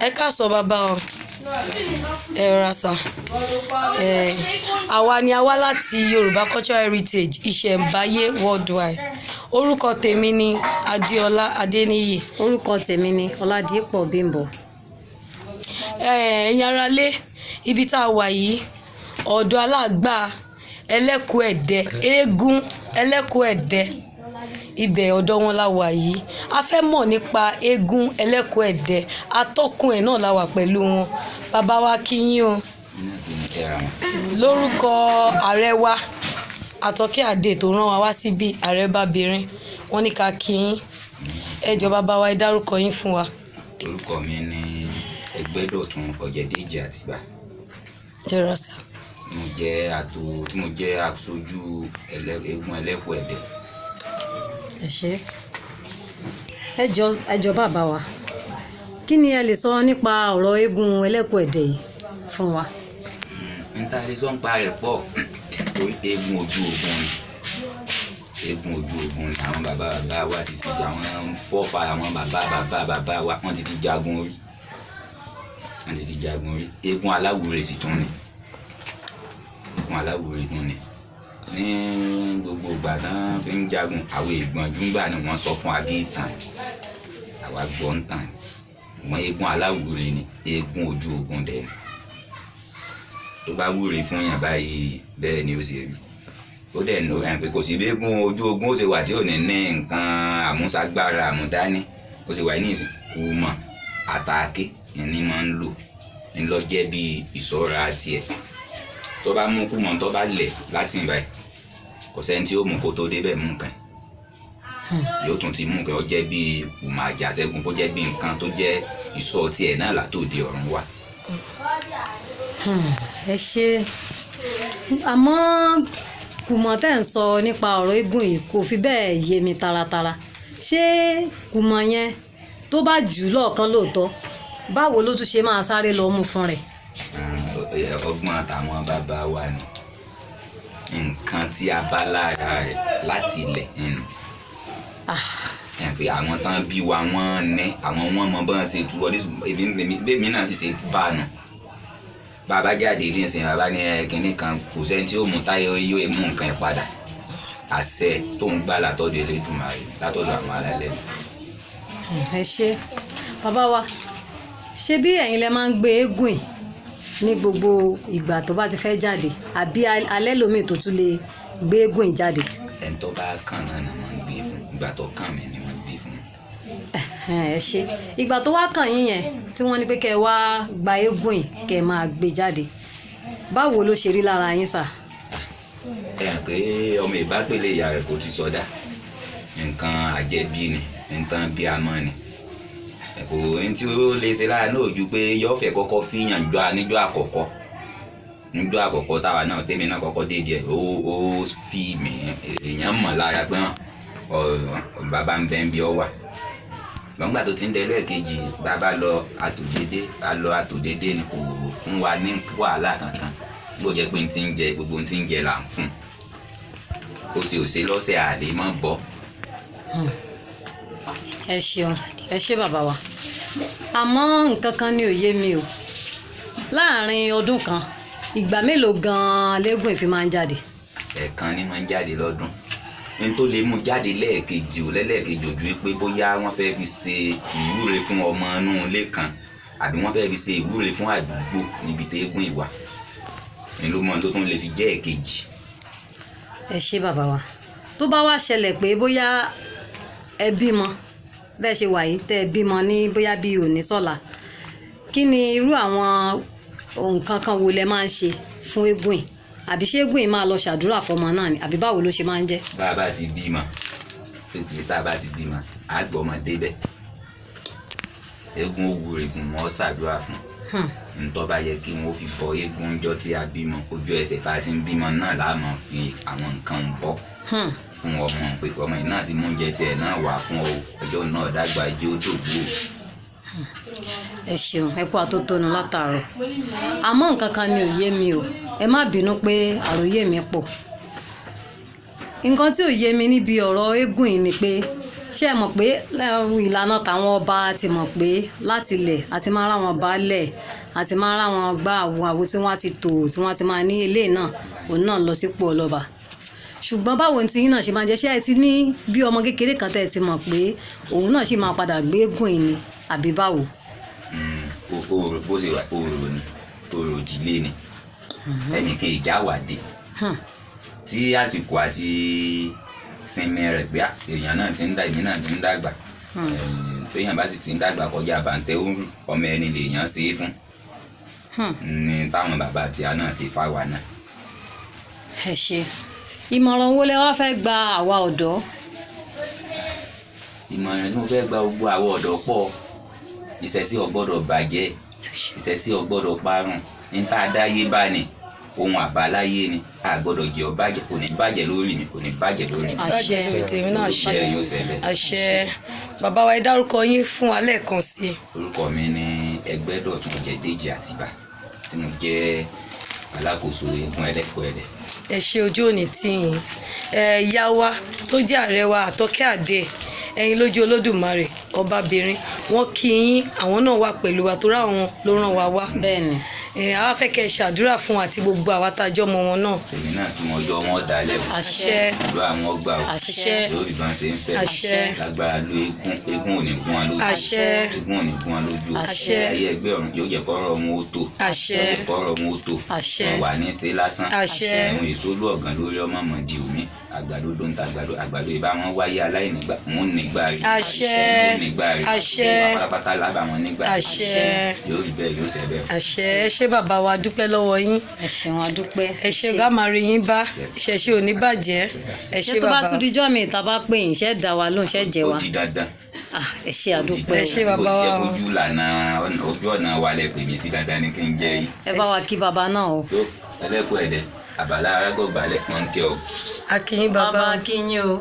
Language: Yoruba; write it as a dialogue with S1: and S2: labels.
S1: ẹ káàsán bàbá o ẹ rọra sà àwa ni a wá láti Yorùbá Cultural Heritage ìṣẹ̀ǹbáyé worldwide. Orúkọ tèmi ni Adéọlá Adéníyì.
S2: Orúkọ tèmi ni Ọládìpọ̀ Bímbọ́.
S1: Ẹ̀yin aráalé, ibi tá a wà yìí ọ̀dọ̀ Aláàgbà Ẹlẹ́kù Ẹ̀dẹ́, eégún Ẹlẹ́kù Ẹ̀dẹ́, ibẹ̀ ọ̀dọ̀ wọn la wà yìí. A fẹ́ mọ̀ nípa eégún Ẹlẹ́kù Ẹ̀dẹ́, atọ́kùn ẹ̀ náà la wà pẹ̀lú wọn. Bàbá wa kí yín o. Lórúkọ ààrẹ wa Àtọ́kẹ́ Adé tó rán wa wá síbí, ààrẹ Bábìrin, wọ́n ní ká kí yín. Ẹ jọ̀ọ́ bàbá wa, ẹ dárúkọ yín fún wa.
S3: Orúkọ mi ni Ẹgbẹ́dọ̀tun Ọ̀jẹ̀déjì Àtìbà.
S1: Ẹ rà sà.
S3: Tí mo jẹ́ aṣojú eégún Ẹlẹ́kù Ẹ̀dẹ́.
S2: Ẹ ṣé. Ẹ jọ̀ọ́ bàbá wa, kí ni ẹ lè sọ nípa ọ̀rọ̀ eégún Ẹlẹ́kù Ẹ̀dẹ́ yìí fún wa?
S3: Níta lè sọ ń pa rẹ̀ pọ̀, torí eégún ojú ogun ni. Eégún ojú ogun ni àwọn bàbá wa ti fi àwọn fọ́fà àwọn bàbá wa wọ́n ti fi jagun orí. Eégún aláwùrè sì tún ni. Eégún aláwùrè tún ni. Ní gbogbo ìgbà tán fi ń jagun, àwọn ìgbọ̀njú ńgbà ni wọ́n sọ fún abí ìtàn, àwa gbọ́ ń tàn. Wọ́n eégún aláwùrè ni, eégún ojú ogun dẹ̀ ni. Tó bá wúre fún yàn báyìí bẹ́ẹ̀ ni ó ṣe rí. Ó dẹ̀ ní pé kò sí bí eégún ojú ogun ó ṣe wà tí ò ní ní nǹkan àmúṣagbára àmúdání. Ó ṣe wà ní ìsìn kùmọ̀ àtàké ni máa ń lò ní lọ jẹ́ bí ìṣọ́ra tiẹ̀. Tó bá mú kùmọ̀ tó bá lẹ̀ láti ìbàyìí, kò sẹ́ni tí ó mú kó tó débẹ̀ mú nǹkan. Yóò tún ti mú nǹkan, ó jẹ́ bí kùmọ̀ àjàṣẹ́gun, kó jẹ́ bí nǹkan tó jẹ́ ìṣọ́ tiẹ̀ náà látòde ọ̀run wá.
S2: Ẹ ṣé. Àmọ́ kùmọ̀ tẹ́ ń sọ nípa ọ̀rọ̀ eégún yìí kò fi bẹ́ẹ̀ yé mi taratara. Ṣé kùmọ̀ yẹn tó bá jù lọ́ọ̀kan lóòótọ́, báwo ló tún ṣe máa sáré lọ mú fún rẹ̀?
S3: Ọgbọ́n àtàwọn bàbá wa ni nǹkan tí a bá lára rẹ̀ láti ilẹ̀ nínú. Àwọn tán bí wa wọ́n ní àwọn wọn mọ bọ́n ṣe tu ọdún èmi náà sì ṣe bá nù. Bàbá jáde ní ìsìn bàbá ní kínní kan, kò sẹ́ni tí ó mú táyé yóò mú nǹkan ẹ̀ padà. Àṣẹ tó ń gbà látọ̀dọ̀ Elédùmarè, látọ̀dọ̀ àwọn alálẹ̀.
S2: Ẹ ṣé. Bàbá wa, ṣé bí ẹ̀yin lẹ máa ń gbé eégún yìí ní gbogbo ìgbà tó bá ti fẹ́ jáde, àbí alẹ́ lómi tó tún lè gbé eégún yìí jáde?
S3: Ẹni tó bá kàn náà ni wọ́n ń gbé fún, ìgbà tó kàn mí ni wọ́n ń gbé fún.
S2: Ẹ ṣé. Ìgbà tó wá kàn yín yẹn tí wọ́n ní pé kẹ́ ẹ wá gba eégún yìí kẹ́ ẹ máa gbé jáde, báwo ló ṣe rí lára yín sà?
S3: Pé ọmọ ìbápele ìyá rẹ̀ kò ti sọdá, nǹkan àjẹbí ni, nǹkan bí amọ́ ni. Kò ní tí ó lè ṣe lára náà ju pé yóò fẹ́ kọ́kọ́ fìyàn níjọ́ àkọ́kọ́ táwa náà tèmi náà kọ́kọ́ dé díẹ̀, ó fi mí èèyàn mọ̀ lára pé bàbá ń bẹ́ ń bí ọ wà. Gbọ̀ngbà tó ti ń dẹ́lẹ̀ kejì, bàbá lọ àtòdédé ni kò fún wa ní wàhálà kankan. Bó jẹ́ pé gbogbo ti ń jẹ là ń fún. Ó sì ò ṣe lọ́sẹ̀ àlè mọ́ bọ́.
S2: Ẹ ṣeun. Ẹ ṣé bàbá wa. Àmọ́ nǹkan kan ni ò yé mi o. Láàárín ọdún kan, ìgbà mélòó gan-an léégún ìfi máa ń jáde?
S3: Ẹ̀ẹ̀kan ni máa ń jáde lọ́dún. Ní tó lè mú jáde lẹ́ẹ̀kejì ojú pé bóyá wọ́n fẹ́ fi ṣe ìwúre fún ọmọ inú ilé kan, àbí wọ́n fẹ́ fi ṣe ìwúre fún àdúgbò níbi tó eégún ìwà. Ní ló tún lè fi jẹ́ ẹ̀kejì.
S2: Ẹ ṣé bàbá wa. Tó bá wá ṣẹlẹ̀ pé bóyá ẹ bímọ bẹ́ẹ̀ ṣe wà yìí, tẹ́ ẹ bímọ ní bóyá bí òní sọ́la, kí ni irú àwọn nǹkan kan wo lẹ máa ń ṣe fún eégún yìí? Àbí ṣé eégún yìí máa lọ ṣàdúrà fọmọ náà ni, àbí báwo ló ṣe máa ń jẹ́?
S3: Tá a bá ti bímọ, á gbọ́mọ débẹ̀. Eégún ó wúre fún wọn, ó ṣàdúrà fún. Ntọ́ bá yẹ kí wọ́n fi bọ eégún ọjọ́ tí a bímọ, ojú ẹsẹ̀ tá a ti ń bímọ náà la máa fi àwọn nǹkan bọ́ fún ọmọ, pé ọmọ yìí náà ti mú oúnjẹ tiẹ̀ náà wá fún ọ, ọjọ́ náà dàgbà jẹ́ ó dògbò.
S2: Ẹ ṣeun, ẹ kú àtótónu látàárọ̀. Àmọ́ nǹkan kan ni ò yé mi o, ẹ má bínú pé àròyé mi pọ̀. Nǹkan tí ò yé mi níbi ọ̀rọ̀ eégún yìí ni pé ṣé ẹ mọ̀ pé ìlànà tàwọn ọba ti mọ̀ pé láti ilẹ̀ àti máa ráwọn baálẹ̀ àti máa ráwọn gbá àwo tí wọ́n ti tò tí wọ́n ti máa ní ilé náà òun náà lọ sípò ọlọ́ba ṣùgbọ́n báwo ni tiyín náà ṣe máa jẹ́ ṣé ẹ ti ní bí ọmọ kékeré kan tẹ́ ẹ ti mọ̀ pé òun náà ṣì máa padà gbéégùn ìní àbí báwo.
S3: bó ṣe wà òòrò ni òòrò ìdílé ni ẹnìkan ìjà wà dé tí àsìkò àti sinmi rẹ̀ pé èèyàn náà ti ń dá èmi náà ti ń dàgbà téèyàn bá sì ti ń dàgbà kọjá bàǹtẹ́ òru ọmọ ẹni lèèyàn ṣe é fún ní táwọn bàbá àti àná ṣe fáwa náà.
S2: ẹ ṣe ìmọ̀ràn wo lẹ wá fẹ́ gba àwa ọ̀dọ́.
S3: ìmọ̀ràn tí mo fẹ́ gba gbogbo àwọn ọ̀dọ́ pọ̀ ìṣẹ̀sí ò gbọ́dọ̀ bàjẹ́ ìṣẹ̀sí ò gbọ́dọ̀ parun ní tá a dáyé bá ní ohun àbáláyé ni a gbọ́dọ̀ jẹ́ ọ bàjẹ́ kò ní bàjẹ́ lórí mi kò ní bàjẹ́ lórí mi.
S1: àṣẹ tèmi náà ṣe
S3: yóò ṣẹlẹ̀.
S1: àṣẹ bàbá wa ẹ dárúkọ yín fún wa lẹ́ẹ̀kan sí i.
S3: orúkọ mi ni Ẹgbẹ́dọ̀tun Ọ̀jẹ̀dèjì Àtìbà tí mo jẹ́ alákòóso eégún ẹlẹ́kọ̀ọ́ ẹ̀dẹ̀.
S1: ẹ ṣe ojú òní tìyìn ìyá wa tó jẹ́ ààrẹ wa Àtọ́kẹ́ Àdé ẹ̀yin lójú Olódùmarè ọbabìnrin wọn kí yín àwọn náà wà pẹ̀lú wa torí àwọn ló ràn wá wá.
S2: bẹ́ẹ̀ ni
S1: àwa fẹ́ kẹ́ ẹ ṣàdúrà fún àti gbogbo àwa tá a jọ mọ wọn náà.
S3: èmi náà kí wọn jọ wọn dalẹ̀ o.
S1: àṣẹ
S3: ìlú àwọn ọgbà o.
S1: àṣẹ
S3: lórí ìbọn ṣe ń fẹ́.
S1: àṣẹ
S3: lágbára lo eégún ò ní gún wa lójú.
S1: àṣẹ
S3: eégún ò ní gún wa lójú.
S1: àṣẹ
S3: ayé ẹgbẹ́ ọ̀run yóò jẹ́ kọ́rọ̀ wọn ó tò.
S1: àṣẹ
S3: kọ́rọ̀ wọn ó tò.
S1: àṣẹ
S3: wà ní ṣe lásán.
S1: àṣẹ
S3: ẹ̀hún èso ló ọ̀gán lórí ọmọ mọ̀dí omi àgbàdo ló ń ta àgbàdo ìbá wọn wáyé aláìnígbà wọn ò nígbà rí.
S1: àṣẹ àṣẹ
S3: pátápátá lábà wọn nígbà.
S1: àṣẹ
S3: yóò rí bẹ́ẹ̀ yóò ṣẹ bẹ́ẹ̀.
S1: àṣẹ ẹ ṣé bàbá wa dúpẹ́ lọ́wọ́ yín.
S2: ẹ ṣeun adúpẹ́.
S1: ẹ ṣé ká máa rí yín bá ìṣẹ̀ṣe ò ní bàjẹ́. ẹ ṣé
S2: ṣé tó bá
S1: bàbá
S2: tún dijọ́ mi ìta bá pè yín ṣẹ́ dá wa lóhùn ṣẹ́ jẹ wa.
S3: ó di dandan.
S2: ẹ ṣé adúpẹ́.
S1: ẹ ṣé bàbá wa.
S3: ojú ìlànà ojú ọ̀nà wa lẹ pè mí sí dandan ni kí n jẹ́ yìí.
S2: ẹ bá wa kí bàbá náà o.
S3: tó ẹlẹ́kọ̀ọ́ ẹ̀dẹ̀ àbàlá arágọ̀gbálẹ̀ pọ́ńkẹ́ o.
S1: a kí yín bàbá.
S2: bàbá kí yín o.